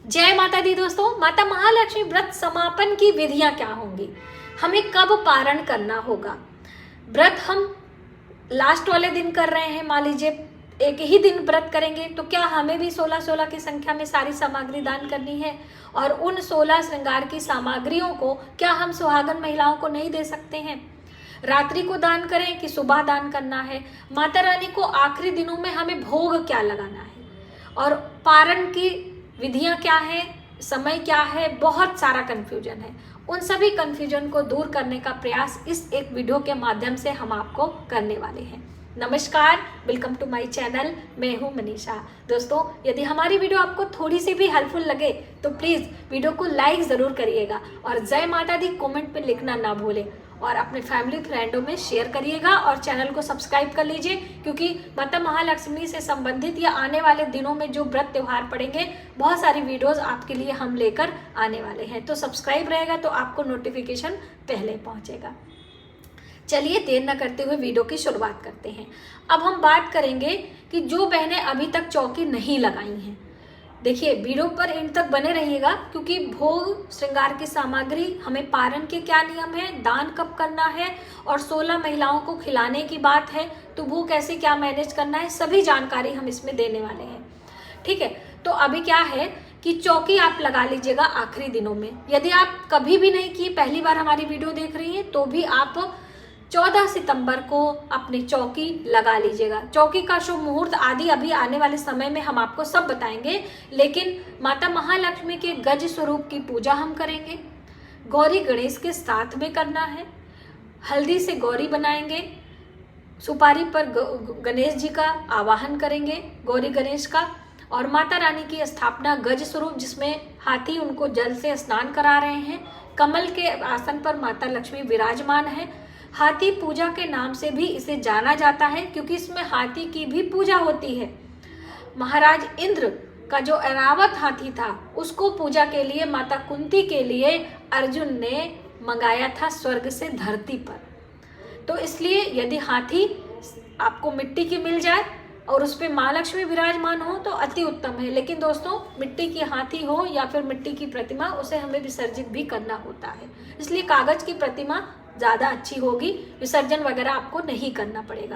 जय माता दी दोस्तों। माता महालक्ष्मी व्रत समापन की विधियां क्या होंगी, हमें कब पारण करना होगा। व्रत हम लास्ट वाले दिन कर रहे हैं, मान लीजिए एक ही दिन व्रत करेंगे, तो क्या हमें भी 16-16 की संख्या में सारी सामग्री दान करनी है? और उन 16 श्रृंगार की सामग्रियों को क्या हम सुहागन महिलाओं को नहीं दे सकते हैं? रात्रि को दान करें कि सुबह दान करना है? माता रानी को आखिरी दिनों में हमें भोग क्या लगाना है? और पारण की विधियां क्या है, समय क्या है, बहुत सारा कंफ्यूजन है। उन सभी कंफ्यूजन को दूर करने का प्रयास इस एक वीडियो के माध्यम से हम आपको करने वाले हैं। नमस्कार, वेलकम टू माय चैनल। मैं हूं मनीषा। दोस्तों, यदि हमारी वीडियो आपको थोड़ी सी भी हेल्पफुल लगे तो प्लीज़ वीडियो को लाइक ज़रूर करिएगा और जय माता दी कमेंट पे लिखना ना भूलें और अपने फैमिली फ्रेंडों में शेयर करिएगा और चैनल को सब्सक्राइब कर लीजिए, क्योंकि माता महालक्ष्मी से संबंधित या आने वाले दिनों में जो व्रत त्यौहार पड़ेंगे, बहुत सारी वीडियोस आपके लिए हम लेकर आने वाले हैं। तो सब्सक्राइब रहेगा तो आपको नोटिफिकेशन पहले पहुंचेगा। चलिए देर न करते हुए वीडियो की शुरुआत करते हैं। अब हम बात करेंगे कि जो बहनें अभी तक चौकी नहीं लगाई हैं, देखिए वीडियो पर एंड तक बने रहिएगा, क्योंकि भोग श्रृंगार की सामग्री, हमें पारण के क्या नियम है, दान कब करना है और 16 महिलाओं को खिलाने की बात है, तो वो कैसे क्या मैनेज करना है, सभी जानकारी हम इसमें देने वाले हैं। ठीक है, तो अभी क्या है कि चौकी आप लगा लीजिएगा आखिरी दिनों में। यदि आप कभी भी नहीं किए, पहली बार हमारी वीडियो देख रही हैं, तो भी आप 14 सितंबर को अपनी चौकी लगा लीजिएगा। चौकी का शुभ मुहूर्त आदि अभी आने वाले समय में हम आपको सब बताएंगे, लेकिन माता महालक्ष्मी के गज स्वरूप की पूजा हम करेंगे। गौरी गणेश के साथ में करना है। हल्दी से गौरी बनाएंगे, सुपारी पर गणेश जी का आवाहन करेंगे, गौरी गणेश का, और माता रानी की स्थापना गज स्वरूप, जिसमें हाथी उनको जल से स्नान करा रहे हैं। कमल के आसन पर माता लक्ष्मी विराजमान है। हाथी पूजा के नाम से भी इसे जाना जाता है, क्योंकि इसमें हाथी की भी पूजा होती है। महाराज इंद्र का जो ऐरावत हाथी था, उसको पूजा के लिए माता कुंती के लिए अर्जुन ने मंगाया था स्वर्ग से धरती पर। तो इसलिए यदि हाथी आपको मिट्टी की मिल जाए और उस पर माँ लक्ष्मी विराजमान हो तो अति उत्तम है। लेकिन दोस्तों, मिट्टी की हाथी हो या फिर मिट्टी की प्रतिमा, उसे हमें विसर्जित भी करना होता है। इसलिए कागज की प्रतिमा ज़्यादा अच्छी होगी, विसर्जन वगैरह आपको नहीं करना पड़ेगा,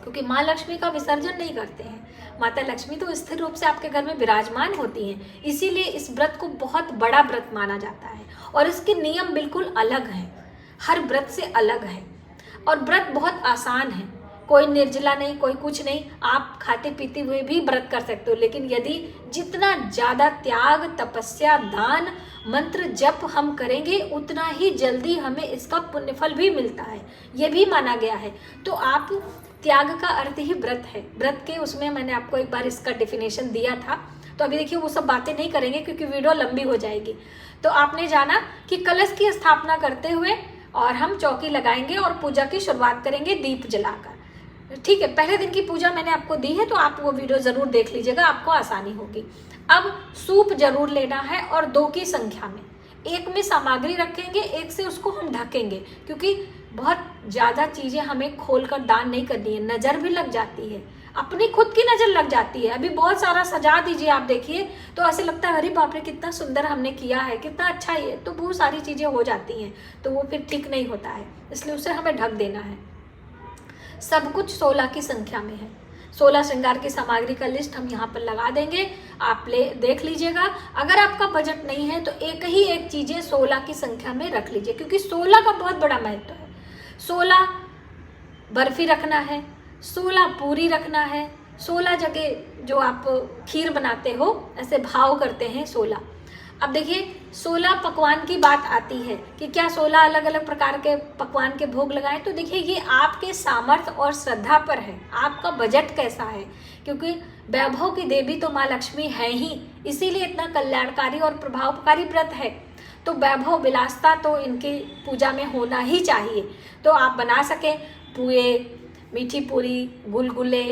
क्योंकि माँ लक्ष्मी का विसर्जन नहीं करते हैं। माता लक्ष्मी तो स्थिर रूप से आपके घर में विराजमान होती हैं। इसीलिए इस व्रत को बहुत बड़ा व्रत माना जाता है और इसके नियम बिल्कुल अलग हैं, हर व्रत से अलग है। और व्रत बहुत आसान है, कोई निर्जला नहीं, कोई कुछ नहीं, आप खाते पीते हुए भी व्रत कर सकते हो। लेकिन यदि जितना ज़्यादा त्याग, तपस्या, दान, मंत्र जप हम करेंगे, उतना ही जल्दी हमें इसका पुण्यफल भी मिलता है, ये भी माना गया है। तो आप, त्याग का अर्थ ही व्रत है। व्रत के उसमें मैंने आपको एक बार इसका डेफिनेशन दिया था, तो अभी देखिए वो सब बातें नहीं करेंगे क्योंकि वीडियो लंबी हो जाएगी। तो आपने जाना कि कलश की स्थापना करते हुए और हम चौकी लगाएंगे और पूजा की शुरुआत करेंगे दीप जलाकर। ठीक है, पहले दिन की पूजा मैंने आपको दी है, तो आप वो वीडियो जरूर देख लीजिएगा, आपको आसानी होगी। अब सूप जरूर लेना है और 2 की संख्या में। एक में सामग्री रखेंगे, एक से उसको हम ढकेंगे, क्योंकि बहुत ज़्यादा चीज़ें हमें खोलकर दान नहीं करनी है, नज़र भी लग जाती है, अपनी खुद की नज़र लग जाती है। अभी बहुत सारा सजा दीजिए, आप देखिए तो ऐसे लगता है अरे बाप रे कितना सुंदर हमने किया है, कितना अच्छा है, तो बहुत सारी चीज़ें हो जाती हैं, तो वो फिर ठीक नहीं होता है, इसलिए उसे हमें ढक देना है। सब कुछ 16 की संख्या में है। 16 श्रृंगार की सामग्री का लिस्ट हम यहाँ पर लगा देंगे, आप देख लीजिएगा। अगर आपका बजट नहीं है तो एक ही एक चीज़ें 16 की संख्या में रख लीजिए, क्योंकि 16 का बहुत बड़ा महत्व है। 16 बर्फी रखना है, 16 पूरी रखना है, 16 जगह जो आप खीर बनाते हो ऐसे भाव करते हैं 16। अब देखिए 16 पकवान की बात आती है कि क्या 16 अलग अलग प्रकार के पकवान के भोग लगाएं, तो देखिए ये आपके सामर्थ्य और श्रद्धा पर है, आपका बजट कैसा है, क्योंकि वैभव की देवी तो माँ लक्ष्मी है ही, इसीलिए इतना कल्याणकारी और प्रभावकारी व्रत है। तो वैभव विलासता तो इनकी पूजा में होना ही चाहिए। तो आप बना सकें पुए, मीठी पूरी, गुलगुले,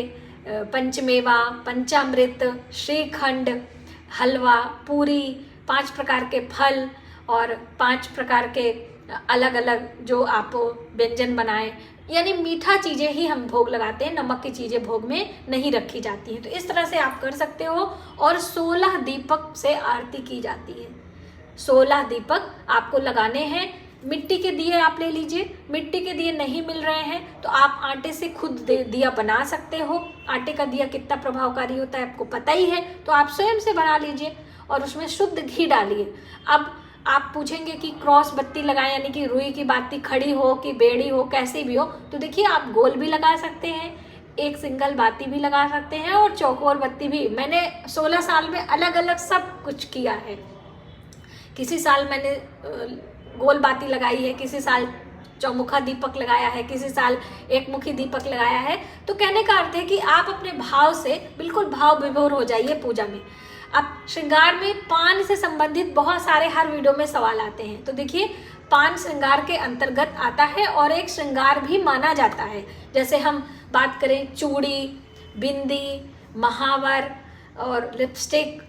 पंचमेवा, पंचामृत, श्रीखंड, हलवा, पूरी, 5 प्रकार के फल और 5 प्रकार के अलग अलग जो आप व्यंजन बनाएं, यानी मीठा चीज़ें ही हम भोग लगाते हैं, नमक की चीज़ें भोग में नहीं रखी जाती हैं। तो इस तरह से आप कर सकते हो। और 16 दीपक से आरती की जाती है। 16 दीपक आपको लगाने हैं। मिट्टी के दिए आप ले लीजिए। मिट्टी के दिए नहीं मिल रहे हैं तो आप आटे से खुद दिया बना सकते हो। आटे का दिया कितना प्रभावकारी होता है आपको पता ही है, तो आप स्वयं से बना लीजिए और उसमें शुद्ध घी डालिए। अब आप पूछेंगे कि क्रॉस बत्ती लगाएं, यानी कि रुई की बाती खड़ी हो कि बेड़ी हो, कैसी भी हो, तो देखिए आप गोल भी लगा सकते हैं, एक सिंगल बाती भी लगा सकते हैं और चौकोर बत्ती भी। मैंने 16 साल में अलग अलग सब कुछ किया है। किसी साल मैंने गोल बाती लगाई है, किसी साल चौमुखा दीपक लगाया है, किसी साल एक मुखी दीपक लगाया है। तो कहने का अर्थ है कि आप अपने भाव से बिल्कुल भाव विभोर हो जाइए पूजा में। अब श्रृंगार में पान से संबंधित बहुत सारे हर वीडियो में सवाल आते हैं, तो देखिए पान श्रृंगार के अंतर्गत आता है और एक श्रृंगार भी माना जाता है। जैसे हम बात करें चूड़ी, बिंदी, महावर और लिपस्टिक,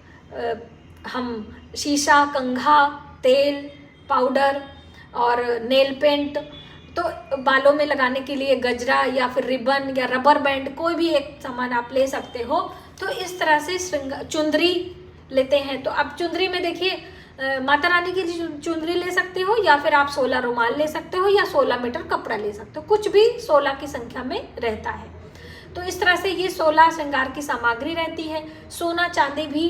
हम शीशा, कंघा, तेल, पाउडर और नेल पेंट, तो बालों में लगाने के लिए गजरा या फिर रिबन या रबर बैंड, कोई भी एक सामान आप ले सकते हो। तो इस तरह से चुंदरी लेते हैं। तो अब चुंदरी में देखिए माता रानी की चुंदरी ले सकते हो या फिर आप 16 रुमाल ले सकते हो या 16 मीटर कपड़ा ले सकते हो, कुछ भी 16 की संख्या में रहता है। तो इस तरह से ये 16 श्रृंगार की सामग्री रहती है। सोना चांदी भी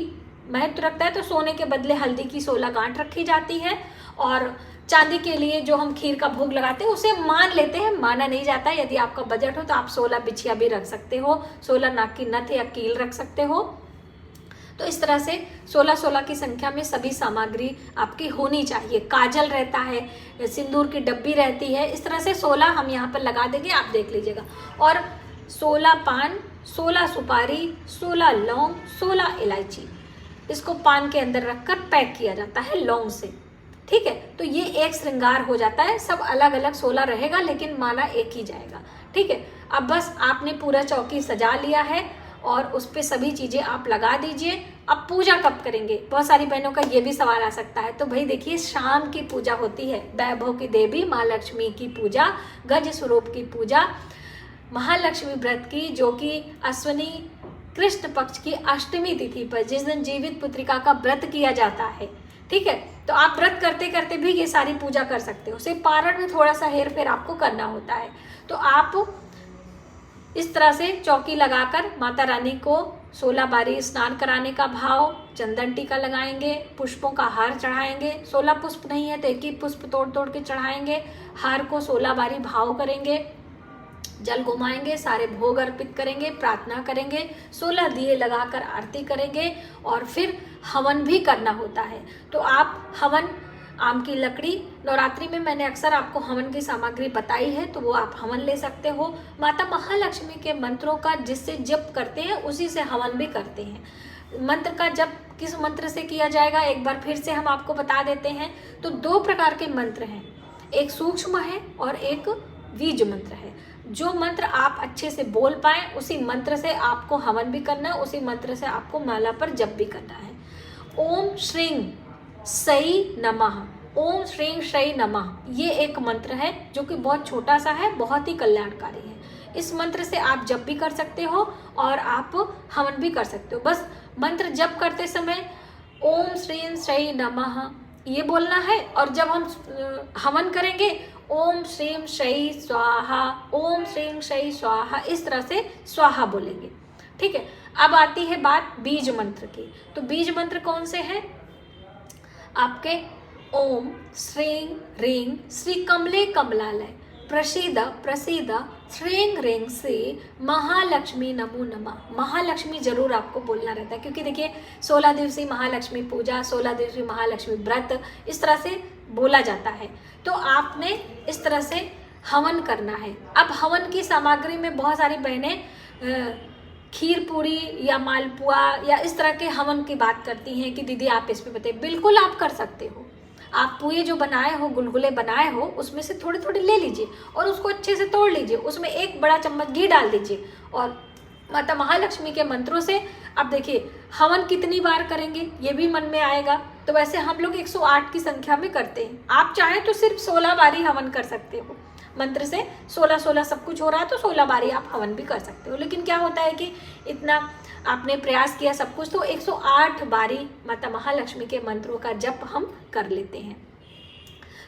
महत्व रखता है, तो सोने के बदले हल्दी की 16 गांठ रखी जाती है। और चांदी के लिए जो हम खीर का भोग लगाते हैं उसे मान लेते हैं, माना नहीं जाता। यदि आपका बजट हो तो आप 16 बिछिया भी रख सकते हो, 16 नाक की नथ या कील रख सकते हो। तो इस तरह से 16-16 की संख्या में सभी सामग्री आपकी होनी चाहिए। काजल रहता है, सिंदूर की डब्बी रहती है। इस तरह से 16 हम यहाँ पर लगा देंगे, आप देख लीजिएगा। और 16 पान, 16 सुपारी, 16 लौंग, 16 इलायची, इसको पान के अंदर रखकर पैक किया जाता है लौंग से। ठीक है, तो ये एक श्रृंगार हो जाता है। सब अलग अलग 16 रहेगा लेकिन माना एक ही जाएगा। ठीक है, अब बस आपने पूरा चौकी सजा लिया है और उस पर सभी चीज़ें आप लगा दीजिए। अब पूजा कब करेंगे, बहुत सारी बहनों का ये भी सवाल आ सकता है। तो भाई देखिए, शाम की पूजा होती है। वैभव की देवी माँ लक्ष्मी की पूजा, गज स्वरूप की पूजा, महालक्ष्मी व्रत की, जो कि अश्विनी कृष्ण पक्ष की अष्टमी तिथि पर, जिस दिन जीवित पुत्रिका का व्रत किया जाता है। ठीक है, तो आप व्रत करते करते भी ये सारी पूजा कर सकते हो। सिर्फ पारण में थोड़ा सा हेर फेर आपको करना होता है। तो आप इस तरह से चौकी लगाकर माता रानी को 16 बारी स्नान कराने का भाव, चंदन टीका लगाएंगे, पुष्पों का हार चढ़ाएंगे। 16 पुष्प नहीं है तो एक ही पुष्प तोड़ तोड़ के चढ़ाएंगे। हार को 16 बारी भाव करेंगे, जल घुमाएंगे, सारे भोग अर्पित करेंगे, प्रार्थना करेंगे, 16 दिए लगाकर आरती करेंगे और फिर हवन भी करना होता है। तो आप हवन, आम की लकड़ी, नवरात्रि में मैंने अक्सर आपको हवन की सामग्री बताई है, तो वो आप हवन ले सकते हो। माता महालक्ष्मी के मंत्रों का जिससे जप करते हैं उसी से हवन भी करते हैं। मंत्र का जप किस मंत्र से किया जाएगा एक बार फिर से हम आपको बता देते हैं। तो 2 प्रकार के मंत्र हैं, एक सूक्ष्म है और एक बीज मंत्र है। जो मंत्र आप अच्छे से बोल पाए उसी मंत्र से आपको हवन भी करना है, उसी मंत्र से आपको माला पर जप भी करना है। ओम श्रीं सई नमः, ओम श्रीं सई नमः, ये एक मंत्र है जो कि बहुत छोटा सा है, बहुत ही कल्याणकारी है। इस मंत्र से आप जप भी कर सकते हो और आप हवन भी कर सकते हो। बस मंत्र जप करते समय ओम श्रीं सई नमः ये बोलना है और जब हम हवन करेंगे ओम श्रीं सई स्वाहा, ओम श्रीं सई स्वाहा, इस तरह से स्वाहा बोलेंगे। ठीक है, अब आती है बात बीज मंत्र की। तो बीज मंत्र कौन से हैं आपके? ओम श्रीं ह्रीं श्री कमले कमलालय प्रसीद प्रसीद श्रीं ह्रीं से महालक्ष्मी नमो नमः। महालक्ष्मी जरूर आपको बोलना रहता है, क्योंकि देखिए 16 दिवसीय महालक्ष्मी पूजा, 16 दिवसीय महालक्ष्मी व्रत, इस तरह से बोला जाता है। तो आपने इस तरह से हवन करना है। अब हवन की सामग्री में बहुत सारी बहनें खीर पूरी या मालपुआ या इस तरह के हवन की बात करती हैं कि दीदी आप इस पे बताइए। बिल्कुल आप कर सकते हो। आप पुए जो बनाए हो, गुलगुले बनाए हो, उसमें से थोड़े थोड़े ले लीजिए और उसको अच्छे से तोड़ लीजिए, उसमें 1 बड़ा चम्मच घी डाल दीजिए और माता महालक्ष्मी के मंत्रों से अब देखिए हवन कितनी बार करेंगे ये भी मन में आएगा। तो वैसे हम लोग 108 की संख्या में करते हैं, आप चाहें तो सिर्फ 16 बार ही हवन कर सकते हो। मंत्र से 16-16 सब कुछ हो रहा है तो 16 बारी आप हवन भी कर सकते हो। लेकिन क्या होता है कि इतना आपने प्रयास किया सब कुछ, तो 108 बारी माता महालक्ष्मी के मंत्रों का जप हम कर लेते हैं।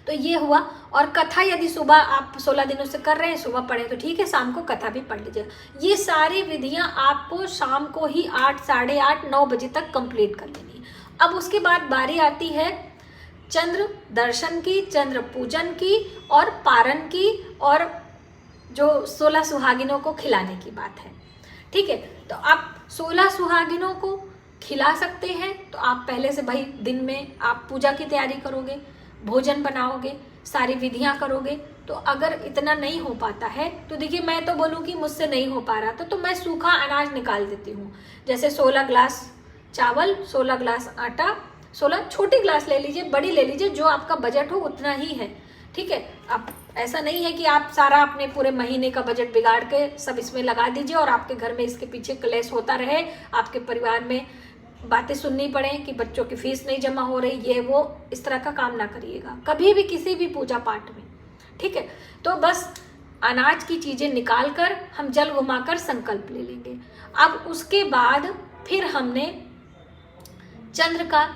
तो ये हुआ। और कथा यदि सुबह आप 16 दिनों से कर रहे हैं, सुबह पढ़े तो ठीक है, शाम को कथा भी पढ़ लीजिए। ये सारी विधियां आपको शाम को ही 8, साढ़े 8, 9 बजे तक कंप्लीट कर लेनी है। अब उसके बाद बारी आती है चंद्र दर्शन की, चंद्र पूजन की और पारण की, और जो 16 सुहागिनों को खिलाने की बात है। ठीक है, तो आप 16 सुहागिनों को खिला सकते हैं। तो आप पहले से भाई दिन में आप पूजा की तैयारी करोगे, भोजन बनाओगे, सारी विधियां करोगे। तो अगर इतना नहीं हो पाता है तो देखिए, मैं तो बोलूँ कि मुझसे नहीं हो पा रहा तो मैं सूखा अनाज निकाल देती हूँ। जैसे 16 ग्लास चावल, 16 ग्लास आटा, 16 छोटी ग्लास ले लीजिए, बड़ी ले लीजिए, जो आपका बजट हो उतना ही है। ठीक है, अब ऐसा नहीं है कि आप सारा अपने पूरे महीने का बजट बिगाड़ के सब इसमें लगा दीजिए और आपके घर में इसके पीछे क्लेश होता रहे, आपके परिवार में बातें सुननी पड़े कि बच्चों की फीस नहीं जमा हो रही, ये वो। इस तरह का काम ना करिएगा कभी भी किसी भी पूजा पाठ में। ठीक है, तो बस अनाज की चीजें निकाल कर हम जल घुमाकर संकल्प ले लेंगे। अब उसके बाद फिर हमने चंद्र का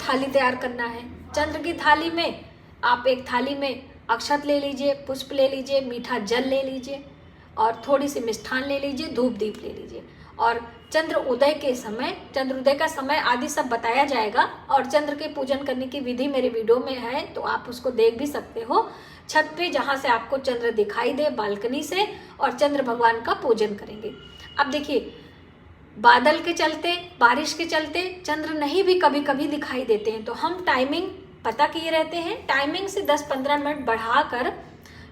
थाली तैयार करना है। चंद्र की थाली में आप एक थाली में अक्षत ले लीजिए, पुष्प ले लीजिए, मीठा जल ले लीजिए और थोड़ी सी मिष्ठान ले लीजिए, धूप दीप ले लीजिए। और चंद्र उदय के समय, चंद्र उदय का समय आदि सब बताया जाएगा, और चंद्र के पूजन करने की विधि मेरे वीडियो में है, तो आप उसको देख भी सकते हो। छत पे जहाँ से आपको चंद्र दिखाई दे, बालकनी से, और चंद्र भगवान का पूजन करेंगे। अब देखिए, बादल के चलते, बारिश के चलते चंद्र नहीं भी कभी कभी दिखाई देते हैं, तो हम टाइमिंग पता किए रहते हैं, टाइमिंग से 10-15 मिनट बढ़ाकर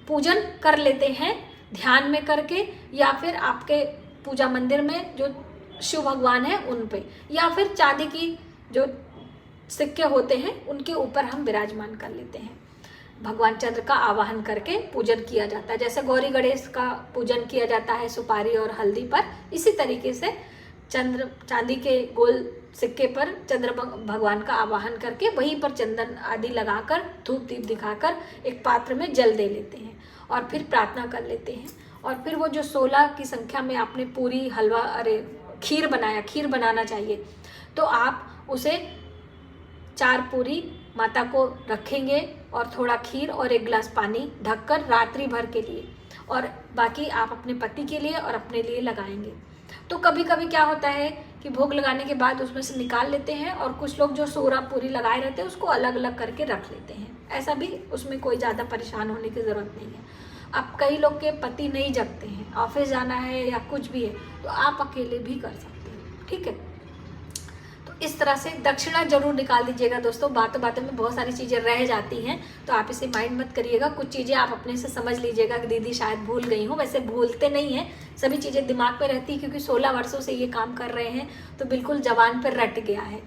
पूजन कर लेते हैं ध्यान में करके, या फिर आपके पूजा मंदिर में जो शिव भगवान है उन पे, या फिर चांदी की जो सिक्के होते हैं उनके ऊपर हम विराजमान कर लेते हैं। भगवान चंद्र का आवाहन करके पूजन किया जाता है। जैसे गौरी गणेश का पूजन किया जाता है सुपारी और हल्दी पर, इसी तरीके से चंद्र चांदी के गोल सिक्के पर चंद्र भगवान का आवाहन करके वहीं पर चंदन आदि लगाकर, धूप दीप दिखाकर एक पात्र में जल दे लेते हैं और फिर प्रार्थना कर लेते हैं। और फिर वो जो 16 की संख्या में आपने पूरी, हलवा, खीर बनाया, खीर बनाना चाहिए, तो आप उसे 4 पूरी माता को रखेंगे और थोड़ा खीर और 1 गिलास पानी ढककर रात्रि भर के लिए, और बाकी आप अपने पति के लिए और अपने लिए लगाएंगे। तो कभी कभी क्या होता है कि भोग लगाने के बाद उसमें से निकाल लेते हैं, और कुछ लोग जो 16 पूरी लगाए रहते हैं उसको अलग अलग करके रख लेते हैं। ऐसा भी, उसमें कोई ज़्यादा परेशान होने की ज़रूरत नहीं है। अब कई लोग के पति नहीं जगते हैं, ऑफिस जाना है या कुछ भी है, तो आप अकेले भी कर सकते हैं। ठीक है, तो इस तरह से दक्षिणा जरूर निकाल दीजिएगा दोस्तों। बातों बातों में बहुत सारी चीज़ें रह जाती हैं, तो आप इसे माइंड मत करिएगा। कुछ चीज़ें आप अपने से समझ लीजिएगा कि दीदी शायद भूल गई हूँ। वैसे भूलते नहीं हैं, सभी चीज़ें दिमाग पे रहती, क्योंकि 16 वर्षों से ये काम कर रहे हैं, तो बिल्कुल जबान पर रट गया है।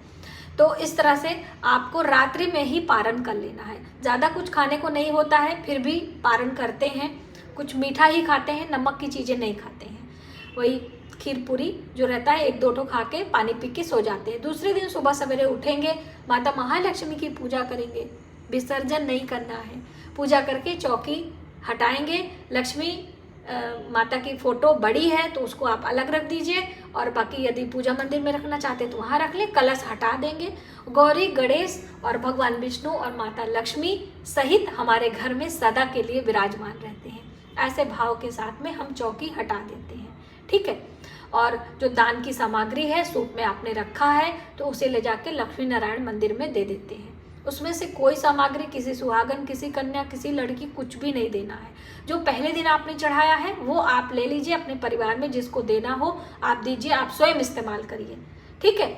तो इस तरह से आपको रात्रि में ही पारण कर लेना है। ज़्यादा कुछ खाने को नहीं होता है, फिर भी पारण करते हैं। कुछ मीठा ही खाते हैं, नमक की चीज़ें नहीं खाते हैं। वही खीर पूरी जो रहता है, 1-2 ठो खा के पानी पी के सो जाते हैं। दूसरे दिन सुबह सवेरे उठेंगे, माता महालक्ष्मी की पूजा करेंगे। विसर्जन नहीं करना है, पूजा करके चौकी हटाएंगे। लक्ष्मी माता की फोटो बड़ी है तो उसको आप अलग रख दीजिए, और बाकी यदि पूजा मंदिर में रखना चाहते हैं तो वहाँ रख लें। कलश हटा देंगे। गौरी गणेश और भगवान विष्णु और माता लक्ष्मी सहित हमारे घर में सदा के लिए विराजमान रहते हैं। ऐसे भाव के साथ में हम चौकी हटा देते हैं। ठीक है, और जो दान की सामग्री है सूप में आपने रखा है, तो उसे ले जाके लक्ष्मी नारायण मंदिर में दे देते हैं। उसमें से कोई सामग्री किसी सुहागन, किसी कन्या, किसी लड़की कुछ भी नहीं देना है। जो पहले दिन आपने चढ़ाया है वो आप ले लीजिए, अपने परिवार में जिसको देना हो आप दीजिए, आप स्वयं इस्तेमाल करिए। ठीक है,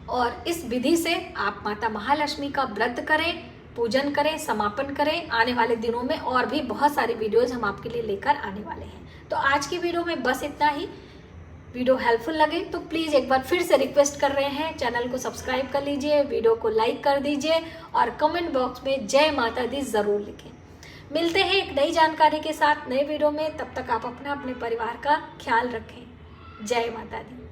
और इस विधि से आप माता महालक्ष्मी का व्रत करें, पूजन करें, समापन करें। आने वाले दिनों में और भी बहुत सारी वीडियोज हम आपके लिए लेकर आने वाले हैं। तो आज की वीडियो में बस इतना ही। वीडियो हेल्पफुल लगे तो प्लीज़ एक बार फिर से रिक्वेस्ट कर रहे हैं, चैनल को सब्सक्राइब कर लीजिए, वीडियो को लाइक कर दीजिए और कमेंट बॉक्स में जय माता दी ज़रूर लिखें। मिलते हैं एक नई जानकारी के साथ नए वीडियो में। तब तक आप अपना, अपने परिवार का ख्याल रखें। जय माता दी।